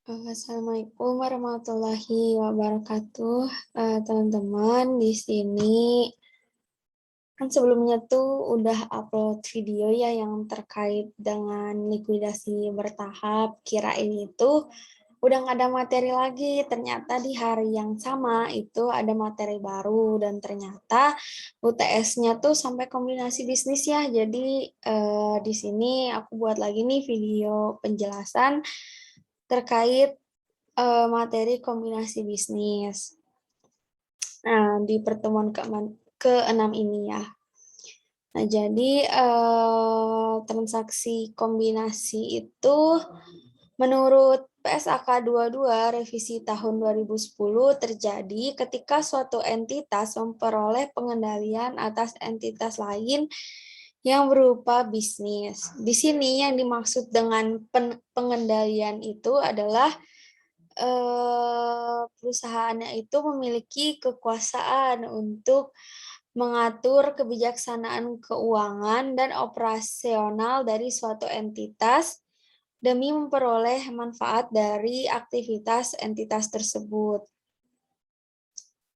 Assalamualaikum warahmatullahi wabarakatuh. Teman-teman, di sini kan sebelumnya tuh udah upload video ya yang terkait dengan likuidasi bertahap. Kirain itu udah nggak ada materi lagi. Ternyata di hari yang sama itu ada materi baru dan ternyata UTS-nya tuh sampai kombinasi bisnis ya. Jadi di sini aku buat lagi nih video penjelasan terkait materi kombinasi bisnis. Nah, di pertemuan ke-6 ini ya. Nah, jadi transaksi kombinasi itu menurut PSAK 22 revisi tahun 2010 terjadi ketika suatu entitas memperoleh pengendalian atas entitas lain yang berupa bisnis. Di sini yang dimaksud dengan pengendalian itu adalah perusahaannya itu memiliki kekuasaan untuk mengatur kebijaksanaan keuangan dan operasional dari suatu entitas demi memperoleh manfaat dari aktivitas entitas tersebut.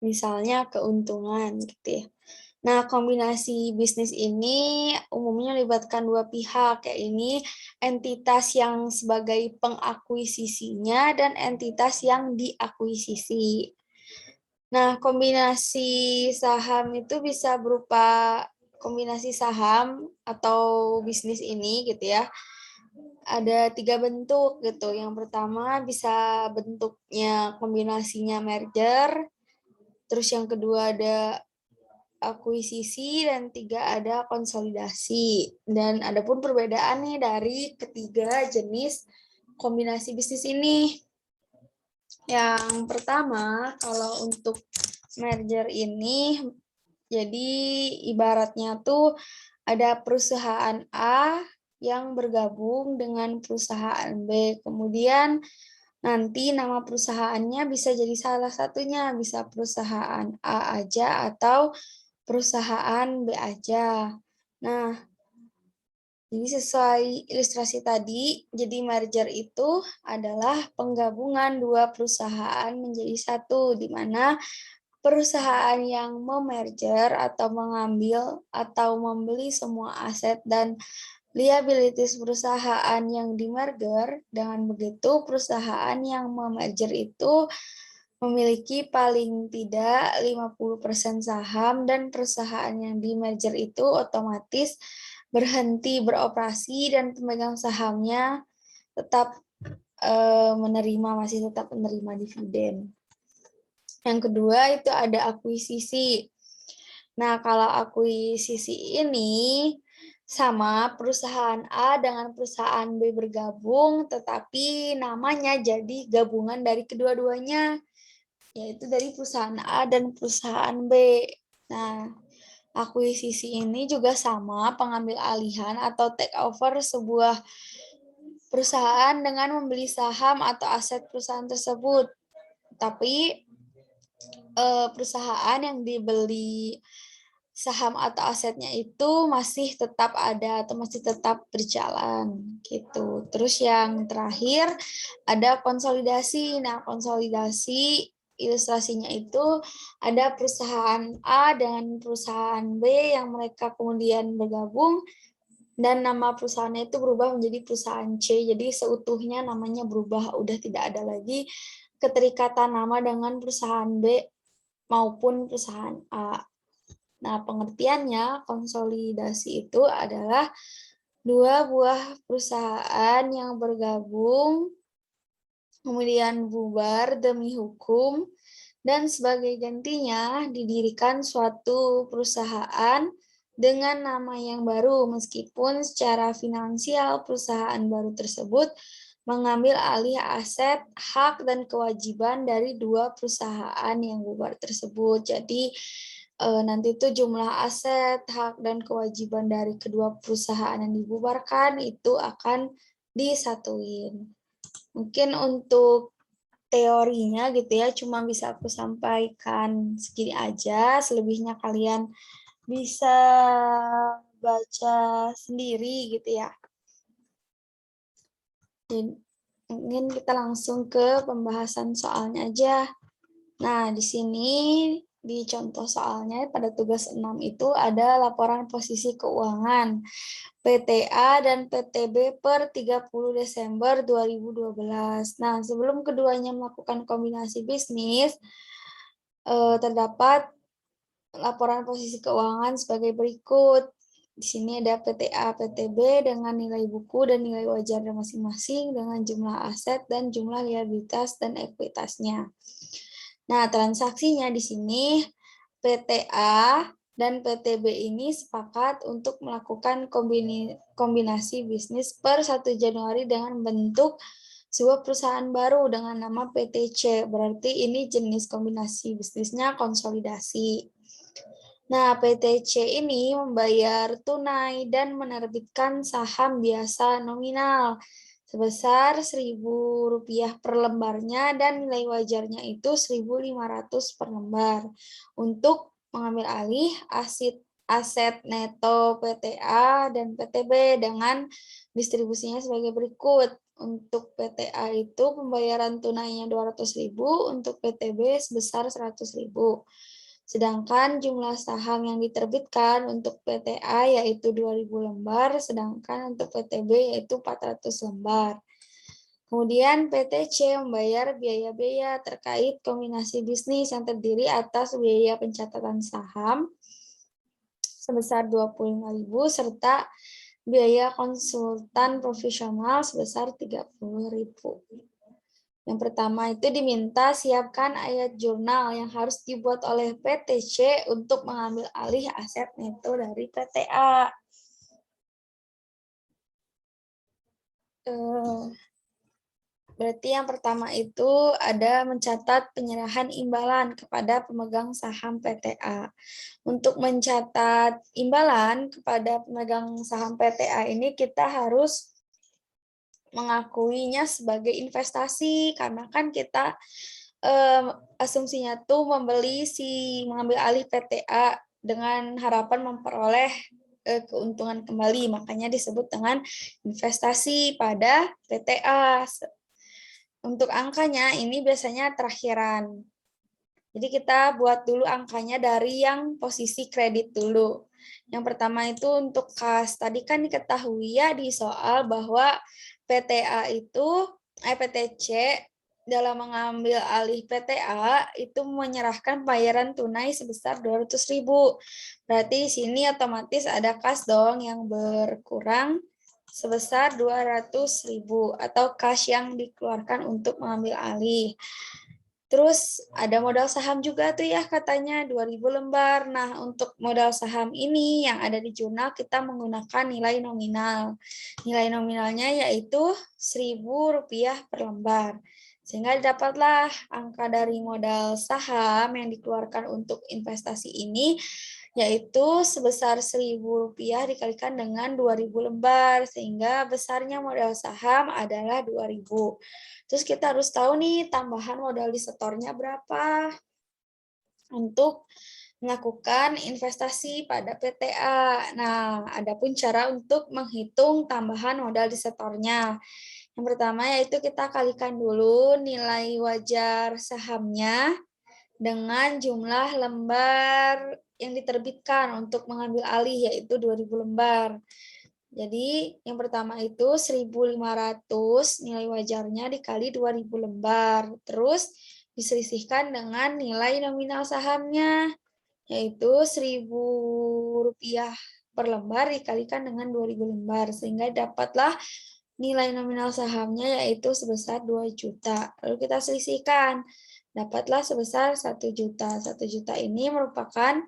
Misalnya keuntungan gitu ya. Nah, kombinasi bisnis ini umumnya melibatkan dua pihak, ini entitas yang sebagai pengakuisisinya dan entitas yang diakuisisi. Nah, kombinasi saham itu bisa berupa kombinasi saham atau bisnis ini gitu ya. Ada 3 bentuk gitu. Yang pertama bisa bentuknya kombinasinya merger, terus yang kedua ada akuisisi, dan 3 ada konsolidasi. Dan adapun perbedaan nih dari ketiga jenis kombinasi bisnis ini. Yang pertama, kalau untuk merger ini, jadi ibaratnya tuh ada perusahaan A yang bergabung dengan perusahaan B. Kemudian nanti nama perusahaannya bisa jadi salah satunya, bisa perusahaan A aja atau perusahaan B aja. Nah, jadi sesuai ilustrasi tadi, jadi merger itu adalah penggabungan dua perusahaan menjadi satu, di mana perusahaan yang memerger atau mengambil atau membeli semua aset dan liabilities perusahaan yang dimerger. Dengan begitu, perusahaan yang memerger itu memiliki paling tidak 50% saham dan perusahaan yang dimerger itu otomatis berhenti beroperasi dan pemegang sahamnya tetap masih tetap menerima dividen. Yang kedua itu ada akuisisi. Nah, kalau akuisisi ini sama perusahaan A dengan perusahaan B bergabung, tetapi namanya jadi gabungan dari kedua-duanya, yaitu dari perusahaan A dan perusahaan B. Nah, akuisisi ini juga sama pengambil alihan atau take over sebuah perusahaan dengan membeli saham atau aset perusahaan tersebut. Tapi perusahaan yang dibeli saham atau asetnya itu masih tetap ada atau masih tetap berjalan gitu. Terus yang terakhir ada konsolidasi. Nah, konsolidasi ilustrasinya itu ada perusahaan A dengan perusahaan B yang mereka kemudian bergabung dan nama perusahaannya itu berubah menjadi perusahaan C. Jadi seutuhnya namanya berubah, udah tidak ada lagi keterikatan nama dengan perusahaan B maupun perusahaan A. Nah, pengertiannya konsolidasi itu adalah dua buah perusahaan yang bergabung, kemudian bubar demi hukum, dan sebagai gantinya didirikan suatu perusahaan dengan nama yang baru, meskipun secara finansial perusahaan baru tersebut mengambil alih aset, hak, dan kewajiban dari dua perusahaan yang bubar tersebut. Jadi, nanti itu jumlah aset, hak, dan kewajiban dari kedua perusahaan yang dibubarkan itu akan disatuin. Mungkin untuk teorinya gitu ya, cuma bisa aku sampaikan segini aja, selebihnya kalian bisa baca sendiri gitu ya. Mungkin kita langsung ke pembahasan soalnya aja. Nah, di sini di contoh soalnya pada tugas 6 itu ada laporan posisi keuangan PTA dan PTB per 30 Desember 2012. Nah, sebelum keduanya melakukan kombinasi bisnis, terdapat laporan posisi keuangan sebagai berikut. Di sini ada PTA, PTB dengan nilai buku dan nilai wajarnya masing-masing dengan jumlah aset dan jumlah liabilitas dan ekuitasnya. Nah, transaksinya di sini PTA dan PTB ini sepakat untuk melakukan kombinasi bisnis per 1 Januari dengan bentuk sebuah perusahaan baru dengan nama PTC. Berarti ini jenis kombinasi bisnisnya konsolidasi. Nah, PTC ini membayar tunai dan menerbitkan saham biasa nominal sebesar Rp1.000 per lembarnya dan nilai wajarnya itu 1.500 per lembar untuk mengambil alih aset neto PTA dan PTB dengan distribusinya sebagai berikut. Untuk PTA itu pembayaran tunainya 200.000, untuk PTB sebesar 100.000. Sedangkan jumlah saham yang diterbitkan untuk PTA yaitu 2.000 lembar, sedangkan untuk PTB yaitu 400 lembar. Kemudian PTC membayar biaya-biaya terkait kombinasi bisnis yang terdiri atas biaya pencatatan saham sebesar 25.000 serta biaya konsultan profesional sebesar 30.000. Yang pertama itu diminta siapkan ayat jurnal yang harus dibuat oleh PTC untuk mengambil alih aset neto dari PTA. Berarti yang pertama itu ada mencatat penyerahan imbalan kepada pemegang saham PTA. Untuk mencatat imbalan kepada pemegang saham PTA ini kita harus mengakuinya sebagai investasi karena kan kita asumsinya tuh mengambil alih PTA dengan harapan memperoleh keuntungan kembali, makanya disebut dengan investasi pada PTA. Untuk angkanya ini biasanya terakhiran. Jadi kita buat dulu angkanya dari yang posisi kredit dulu. Yang pertama itu untuk kas. Tadi kan diketahui ya di soal bahwa PTA itu, PTC dalam mengambil alih PTA itu menyerahkan bayaran tunai sebesar 200.000. Berarti di sini otomatis ada kas dong yang berkurang sebesar 200.000 atau kas yang dikeluarkan untuk mengambil alih. Terus ada modal saham juga tuh ya katanya 2.000 lembar. Nah, untuk modal saham ini yang ada di jurnal kita menggunakan nilai nominal. Nilai nominalnya yaitu Rp1.000 per lembar. Sehingga dapatlah angka dari modal saham yang dikeluarkan untuk investasi ini yaitu sebesar Rp1.000 dikalikan dengan 2.000 lembar sehingga besarnya modal saham adalah 2.000. Terus kita harus tahu nih tambahan modal di setornya berapa untuk melakukan investasi pada PTA. Nah, ada pun cara untuk menghitung tambahan modal di setornya. Yang pertama yaitu kita kalikan dulu nilai wajar sahamnya dengan jumlah lembar yang diterbitkan untuk mengambil alih yaitu 2.000 lembar. Jadi yang pertama itu 1.500 nilai wajarnya dikali 2.000 lembar. Terus diselisihkan dengan nilai nominal sahamnya yaitu Rp1.000 per lembar dikalikan dengan 2.000 lembar sehingga dapatlah nilai nominal sahamnya yaitu sebesar 2 juta. Lalu kita selisihkan. Dapatlah sebesar 1 juta. 1 juta ini merupakan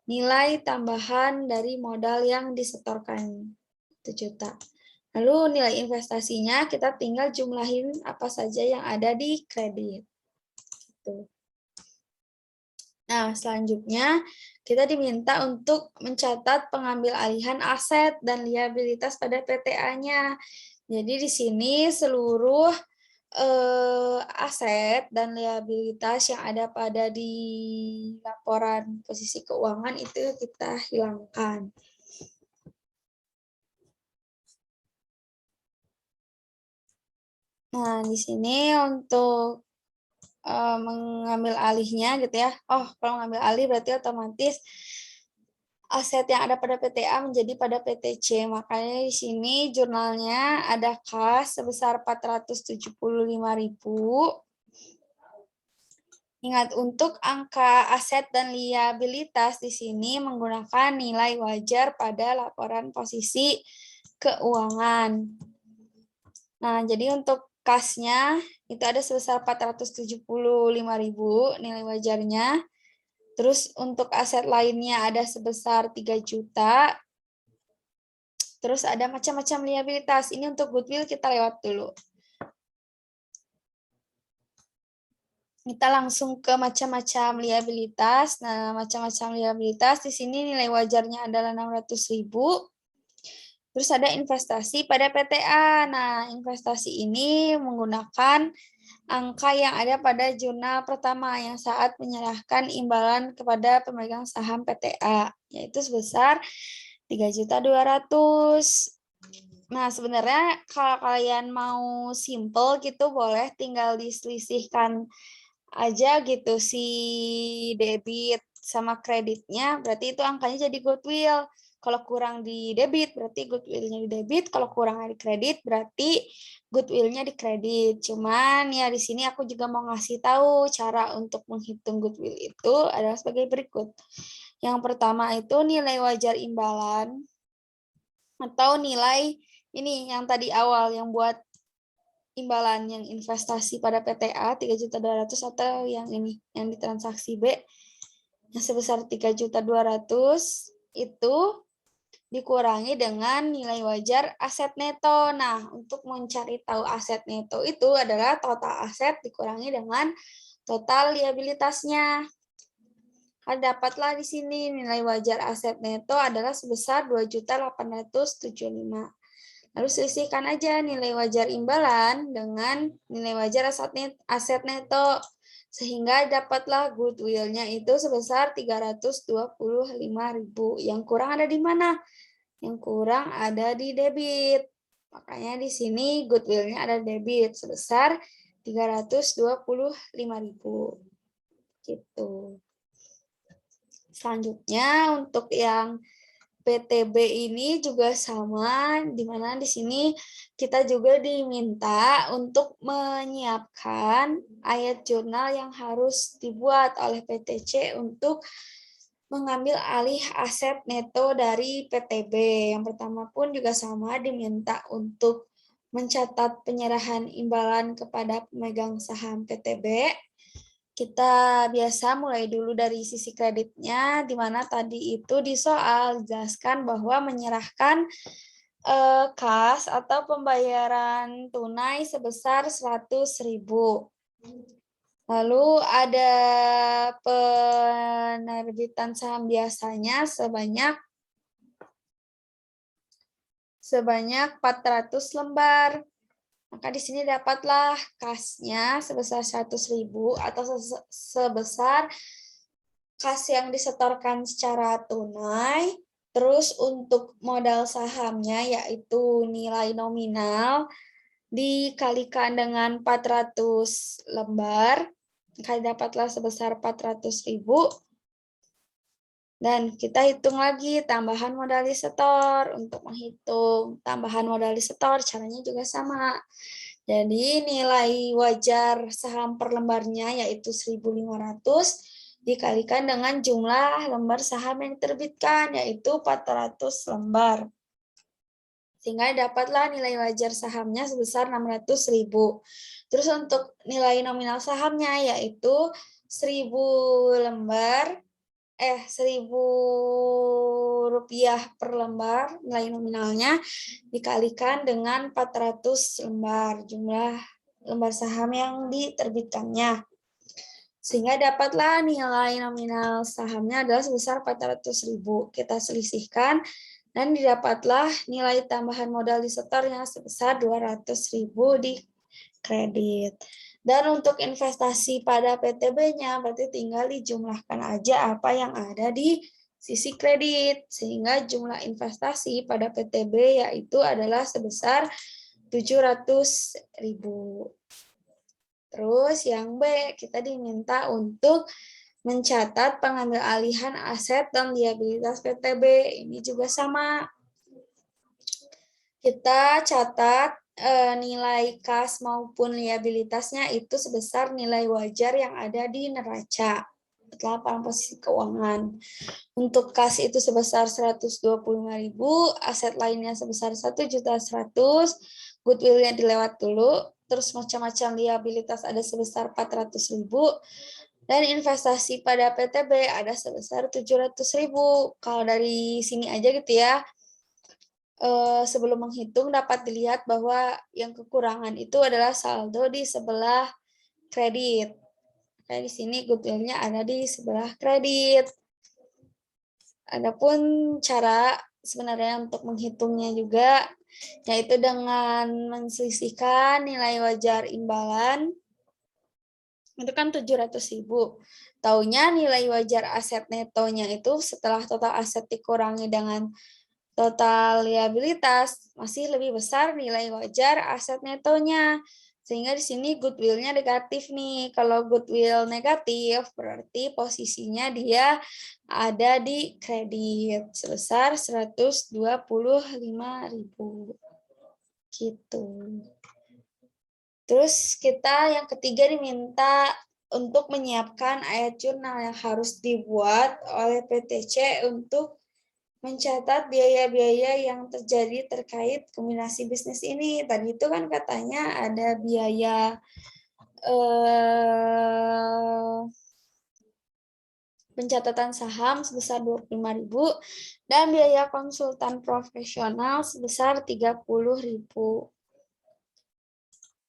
nilai tambahan dari modal yang disetorkan. 1 juta. Lalu nilai investasinya kita tinggal jumlahin apa saja yang ada di kredit. Nah, selanjutnya kita diminta untuk mencatat pengambil alihan aset dan liabilitas pada PTA-nya. Jadi di sini seluruh aset dan liabilitas yang ada pada di laporan posisi keuangan itu kita hilangkan. Nah, di sini untuk mengambil alihnya gitu ya. Oh, kalau mengambil alih berarti otomatis aset yang ada pada PTA menjadi pada PTC. Makanya di sini jurnalnya ada kas sebesar 475.000. Ingat, untuk angka aset dan liabilitas di sini menggunakan nilai wajar pada laporan posisi keuangan. Nah, jadi untuk kasnya itu ada sebesar 475.000 nilai wajarnya. Terus untuk aset lainnya ada sebesar 3 juta. Terus ada macam-macam liabilitas. Ini untuk goodwill kita lewat dulu. Kita langsung ke macam-macam liabilitas. Nah, macam-macam liabilitas di sini nilai wajarnya adalah 600.000. Terus ada investasi pada PTA. Nah, investasi ini menggunakan angka yang ada pada jurnal pertama yang saat menyerahkan imbalan kepada pemegang saham PTA, yaitu sebesar 3.200.000. Nah, sebenarnya kalau kalian mau simple gitu boleh tinggal diselisihkan aja gitu si debit sama kreditnya, berarti itu angkanya jadi goodwill. Kalau kurang di debit berarti goodwill-nya di debit, kalau kurang di kredit berarti goodwill-nya di kredit. Cuman ya di sini aku juga mau ngasih tahu cara untuk menghitung goodwill itu adalah sebagai berikut. Yang pertama itu nilai wajar imbalan atau nilai ini yang tadi awal yang buat imbalan yang investasi pada PTA 3.200.000 atau yang ini yang di transaksi B yang sebesar 3.200.000 itu dikurangi dengan nilai wajar aset neto. Nah, untuk mencari tahu aset neto itu adalah total aset dikurangi dengan total liabilitasnya. Dapatlah di sini nilai wajar aset neto adalah sebesar 2.875. Lalu selisihkan aja nilai wajar imbalan dengan nilai wajar aset neto. Sehingga dapatlah goodwill-nya itu sebesar 325.000. Yang kurang ada di mana? Yang kurang ada di debit. Makanya di sini goodwill-nya ada debit sebesar 325.000. Gitu. Selanjutnya untuk yang PTB ini juga sama, di mana di sini kita juga diminta untuk menyiapkan ayat jurnal yang harus dibuat oleh PTC untuk mengambil alih aset neto dari PTB. Yang pertama pun juga sama, diminta untuk mencatat penyerahan imbalan kepada pemegang saham PTB. Kita biasa mulai dulu dari sisi kreditnya, di mana tadi itu di soal dijelaskan bahwa menyerahkan kas atau pembayaran tunai sebesar 100.000. Lalu ada penerbitan saham biasanya sebanyak 400 lembar. Maka di sini dapatlah kasnya sebesar 100.000 atau sebesar kas yang disetorkan secara tunai. Terus untuk modal sahamnya yaitu nilai nominal dikalikan dengan 400 lembar. Maka dapatlah sebesar 400.000. Dan kita hitung lagi tambahan modal disetor. Untuk menghitung tambahan modal disetor, caranya juga sama. Jadi nilai wajar saham per lembarnya yaitu 1.500 dikalikan dengan jumlah lembar saham yang diterbitkan yaitu 400 lembar. Sehingga dapatlah nilai wajar sahamnya sebesar 600.000. Terus untuk nilai nominal sahamnya yaitu 1.000 lembar 1.000 rupiah per lembar nilai nominalnya dikalikan dengan 400 lembar jumlah lembar saham yang diterbitkannya. Sehingga dapatlah nilai nominal sahamnya adalah sebesar 400.000. Kita selisihkan dan didapatlah nilai tambahan modal disetornya sebesar 200.000 di kredit. Dan untuk investasi pada PTB-nya berarti tinggal dijumlahkan aja apa yang ada di sisi kredit. Sehingga jumlah investasi pada PTB yaitu adalah sebesar 700.000. Terus yang B, kita diminta untuk mencatat pengambil alihan aset dan liabilitas PTB. Ini juga sama. Kita catat nilai kas maupun liabilitasnya itu sebesar nilai wajar yang ada di neraca. Laporan posisi keuangan. Untuk kas itu sebesar 125.000, aset lainnya sebesar 1.100.000, goodwill-nya dilewat dulu, terus macam-macam liabilitas ada sebesar 400.000, dan investasi pada PTB ada sebesar 700.000. Kalau dari sini aja gitu ya, sebelum menghitung dapat dilihat bahwa yang kekurangan itu adalah saldo di sebelah kredit. Kayak di sini goodwill-nya ada di sebelah kredit. Adapun cara sebenarnya untuk menghitungnya juga, yaitu dengan menselisihkan nilai wajar imbalan, itu kan 700.000. Taunya nilai wajar aset netonya itu setelah total aset dikurangi dengan total liabilitas, masih lebih besar nilai wajar aset netonya. Sehingga di sini goodwill-nya negatif nih. Kalau goodwill negatif, berarti posisinya dia ada di kredit sebesar 125.000. Gitu. Terus kita yang ketiga diminta untuk menyiapkan ayat jurnal yang harus dibuat oleh PTC untuk mencatat biaya-biaya yang terjadi terkait kombinasi bisnis ini. Tadi itu kan katanya ada biaya pencatatan saham sebesar 25.000 dan biaya konsultan profesional sebesar 30.000.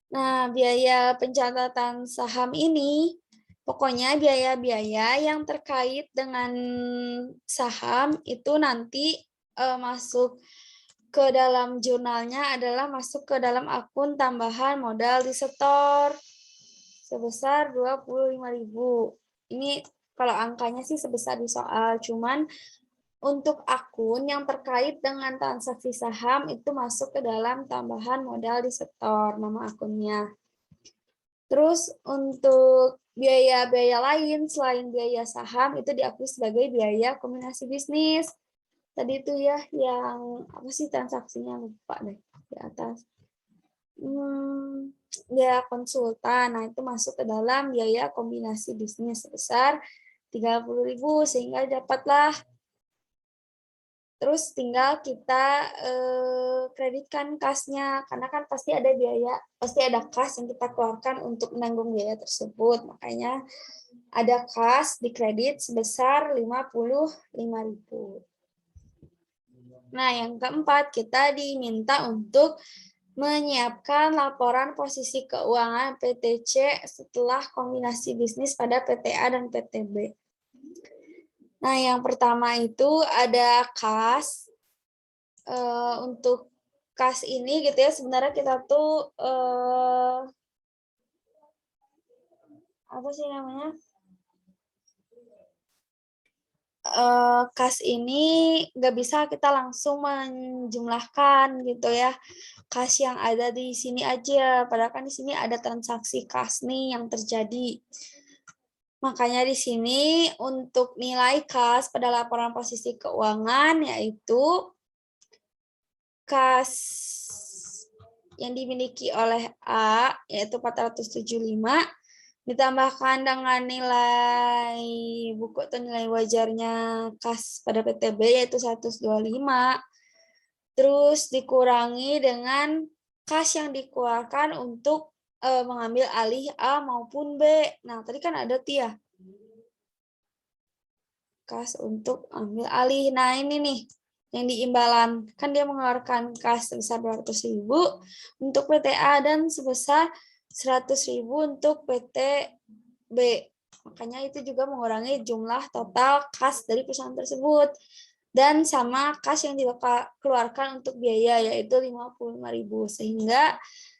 Nah, biaya pencatatan saham ini pokoknya biaya-biaya yang terkait dengan saham itu nanti masuk ke dalam jurnalnya adalah masuk ke dalam akun tambahan modal di setor sebesar 25.000. Ini kalau angkanya sih sebesar di soal, cuman untuk akun yang terkait dengan transaksi saham itu masuk ke dalam tambahan modal di setor, nama akunnya. Terus untuk biaya-biaya lain selain biaya saham itu diakui sebagai biaya kombinasi bisnis. Tadi itu ya yang apa sih transaksinya lupa deh di atas. Biaya konsultan, nah itu masuk ke dalam biaya kombinasi bisnis sebesar 30.000 sehingga dapatlah. Terus tinggal kita kreditkan kasnya, karena kan pasti ada biaya, pasti ada kas yang kita keluarkan untuk menanggung biaya tersebut. Makanya ada kas di kredit sebesar 55.000. Nah, yang keempat, kita diminta untuk menyiapkan laporan posisi keuangan PTC setelah kombinasi bisnis pada PTA dan PTB. Nah, yang pertama itu ada kas. Untuk kas ini gitu ya, sebenarnya kita tuh apa sih namanya? Kas ini nggak bisa kita langsung menjumlahkan gitu ya. Kas yang ada di sini aja, padahal kan di sini ada transaksi kas nih yang terjadi. Makanya di sini untuk nilai kas pada laporan posisi keuangan yaitu kas yang dimiliki oleh A yaitu 475 ditambahkan dengan nilai buku atau nilai wajarnya kas pada PTB yaitu 125, terus dikurangi dengan kas yang dikeluarkan untuk mengambil alih A maupun B. Nah, tadi kan ada tuh ya kas untuk ambil alih. Nah, ini nih yang diimbalan. Kan dia mengeluarkan kas sebesar 200.000 untuk PTA dan sebesar 100.000 untuk PTB. Makanya itu juga mengurangi jumlah total kas dari perusahaan tersebut. Dan sama kas yang dikeluarkan untuk biaya yaitu 55.000. Sehingga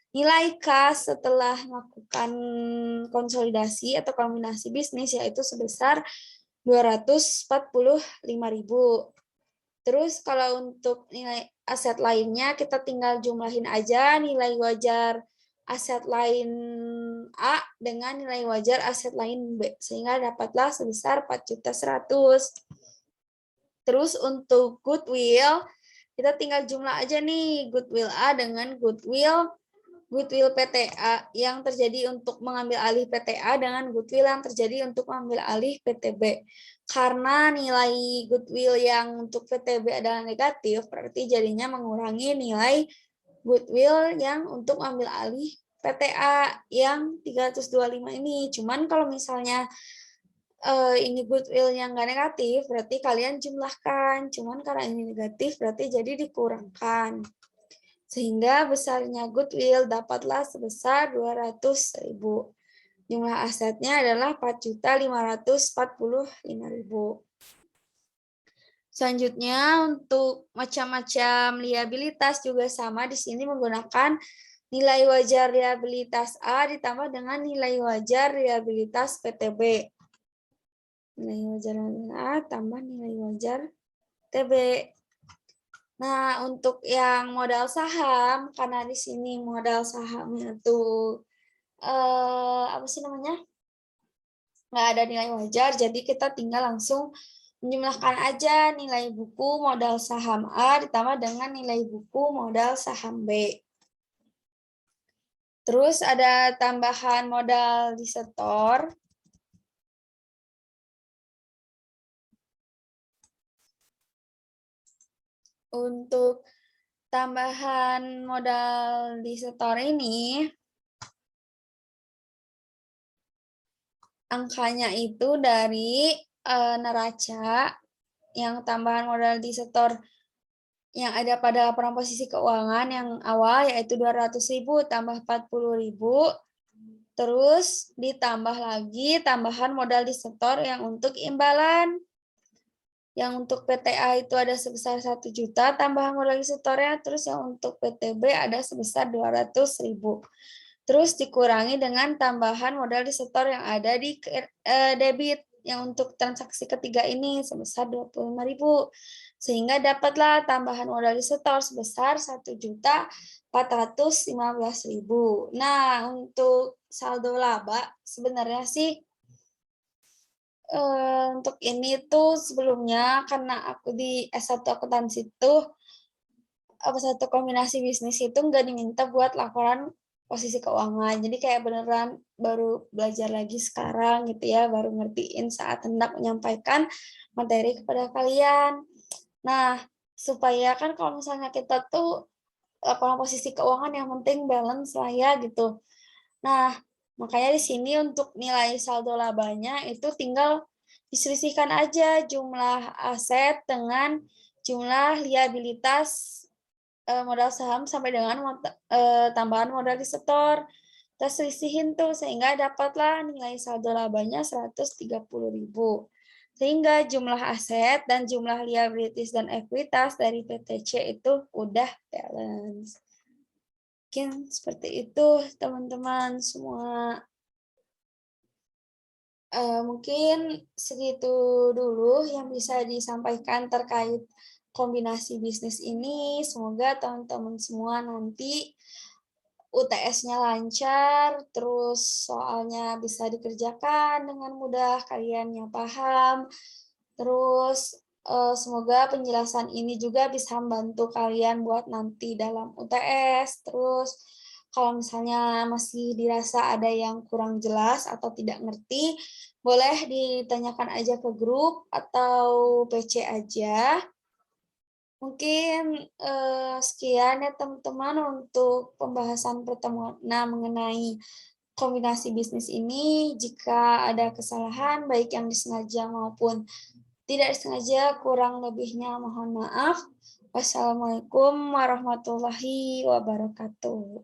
nilai kas setelah melakukan konsolidasi atau kombinasi bisnis yaitu sebesar 245.000. Terus kalau untuk nilai aset lainnya, kita tinggal jumlahin aja nilai wajar aset lain A dengan nilai wajar aset lain B, sehingga dapatlah sebesar 4.100.000. Terus untuk goodwill, kita tinggal jumlah aja nih goodwill A dengan goodwill PTA yang terjadi untuk mengambil alih PTA dengan goodwill yang terjadi untuk mengambil alih PTB. Karena nilai goodwill yang untuk PTB adalah negatif, berarti jadinya mengurangi nilai goodwill yang untuk mengambil alih PTA yang 325 ini. Cuman kalau misalnya ini goodwill yang nggak negatif, berarti kalian jumlahkan. Cuman karena ini negatif, berarti jadi dikurangkan. Sehingga besarnya goodwill dapatlah sebesar 200.000. Jumlah asetnya adalah 4.545.000. Selanjutnya untuk macam-macam liabilitas juga sama, di sini menggunakan nilai wajar liabilitas A ditambah dengan nilai wajar liabilitas PTB. Nilai wajar A tambah nilai wajar TB. Nah, untuk yang modal saham, karena di sini modal sahamnya tuh apa sih namanya? Nggak ada nilai wajar, jadi kita tinggal langsung menjumlahkan aja nilai buku modal saham A ditambah dengan nilai buku modal saham B. Terus ada tambahan modal disetor. Untuk tambahan modal disetor ini, angkanya itu dari neraca yang tambahan modal disetor yang ada pada laporan posisi keuangan yang awal yaitu 200.000 tambah 40.000, terus ditambah lagi tambahan modal disetor yang untuk imbalan. Yang untuk PTA itu ada sebesar 1 juta tambahan modal disetornya, terus yang untuk PTB ada sebesar 200.000. Terus dikurangi dengan tambahan modal disetor yang ada di debit yang untuk transaksi ketiga ini sebesar 25.000. Sehingga dapatlah tambahan modal disetor sebesar 1.415.000. Nah, untuk saldo laba sebenarnya sih untuk ini tuh sebelumnya karena aku di S1 akuntansi tuh satu kombinasi bisnis itu nggak diminta buat laporan posisi keuangan. Jadi kayak beneran baru belajar lagi sekarang gitu ya, baru ngertiin saat hendak menyampaikan materi kepada kalian. Nah, supaya kan kalau misalnya kita tuh laporan posisi keuangan yang penting balance lah ya gitu. Nah, makanya di sini untuk nilai saldo labanya itu tinggal diselisihkan aja jumlah aset dengan jumlah liabilitas modal saham sampai dengan tambahan modal disetor. Kita selisihin tuh sehingga dapatlah nilai saldo labanya 130.000. Sehingga jumlah aset dan jumlah liabilitas dan ekuitas dari PTC itu udah balance. Mungkin seperti itu teman-teman semua. Mungkin segitu dulu yang bisa disampaikan terkait kombinasi bisnis ini. Semoga teman-teman semua nanti UTS-nya lancar, terus soalnya bisa dikerjakan dengan mudah, kalian yang paham. Terus semoga penjelasan ini juga bisa membantu kalian buat nanti dalam UTS. Terus kalau misalnya masih dirasa ada yang kurang jelas atau tidak ngerti, boleh ditanyakan aja ke grup atau PC aja. Mungkin sekian ya teman-teman untuk pembahasan pertemuan mengenai kombinasi bisnis ini. Jika ada kesalahan baik yang disengaja maupun tidak disengaja, kurang lebihnya mohon maaf. Wassalamualaikum warahmatullahi wabarakatuh.